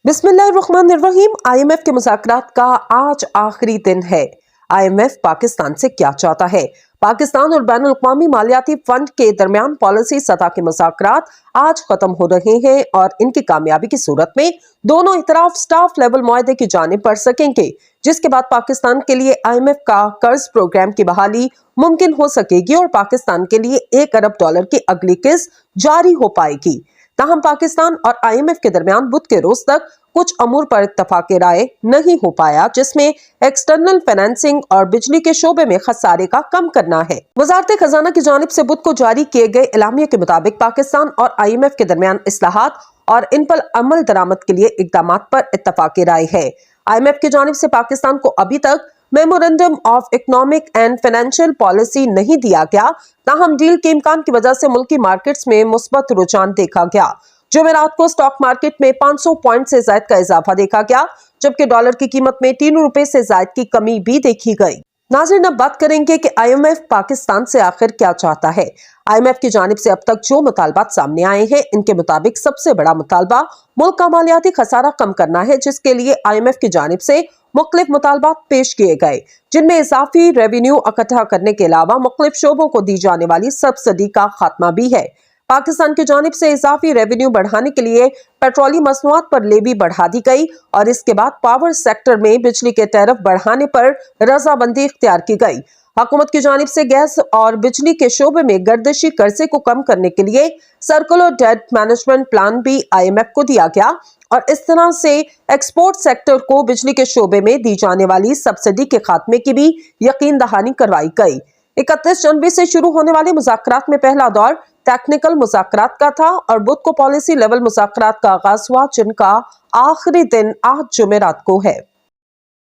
बिस्मिल्लाहिर्रहमानिर्रहीम। IMF के मुज़ाकरात का आज आखिरी दिन है। IMF पाकिस्तान से क्या चाहता है? पाकिस्तान और बैनुल अक़वामी मालियाती फंड के दरमियान पॉलिसी सतह के मुज़ाकरात आज खत्म हो रहे हैं और इनकी कामयाबी की सूरत में दोनों इतराफ स्टाफ लेवल मुआहदे की जानिब बढ़ सकेंगे, जिसके बाद पाकिस्तान के लिए IMF का कर्ज प्रोग्राम की बहाली मुमकिन हो सकेगी और पाकिस्तान के लिए $1 अरब की अगली किस्त जारी हो पाएगी। ताहम पाकिस्तान और IMF के दरमियान बुध के रोज तक कुछ अमूर पर इत्तफाक राय नहीं हो पाया, जिसमें एक्सटर्नल फाइनेंसिंग और बिजली के शोबे में खसारे का कम करना है। वजारत खजाना की जानिब से बुध को जारी किए गए एलामिया के मुताबिक पाकिस्तान और IMF के दरमियान इस्लाहात और इन पर अमल दरामद के लिए इकदाम पर इत्तफाक राय है। IMF की जानिब से पाकिस्तान को अभी तक memorandum of economic and financial policy नहीं दिया गया। ताहम डील के इम्कान की वजह से मुल्की मार्केट्स में मुस्बत रुझान देखा गया। जुमेरात को स्टॉक मार्केट में 500 पॉइंट से ज्यादा का इजाफा देखा गया, जबकि डॉलर की कीमत में 3 रुपए से ज्यादा की कमी भी देखी गई। नाज़रीन, अब बात करेंगे कि IMF पाकिस्तान से आखिर क्या चाहता है। IMF की जानिब से अब तक जो मुतालबात सामने आए हैं, इनके मुताबिक सबसे बड़ा मुतालबा मुल्क का मालियाती खसारा कम करना है, जिसके लिए IMF की जानिब से मुख्तलिफ मुतालबात पेश किए गए, जिनमें इजाफी रेवेन्यू इकट्ठा करने के अलावा मुख्तलिफ शोबों को दी जाने वाली सब्सिडी का खात्मा भी है। पाकिस्तान की जानिब से इजाफी रेवेन्यू बढ़ाने के लिए पेट्रोलियम मसनूआत पर लेवी बढ़ा दी गई और इसके बाद पावर सेक्टर में बिजली के टैरिफ बढ़ाने पर रजामंदी इख्तियार की गई। हुकूमत की जानिब से गैस और बिजली के शोबे में गर्दिशी कर्जे को कम करने के लिए सर्कुलर डेट मैनेजमेंट प्लान भी IMF को दिया गया और इस तरह से एक्सपोर्ट सेक्टर को बिजली के शोबे में दी जाने वाली सब्सिडी के खात्मे की भी यकीन दहानी करवाई गई। 31 जनवरी से शुरू होने वाले मुज़ाकरात में पहला दौर टेक्निकल मुज़ाकरात का था और बुध को पॉलिसी लेवल मुज़ाकरात का आगाज हुआ, जिनका आखिरी दिन आज जुमेरात को है।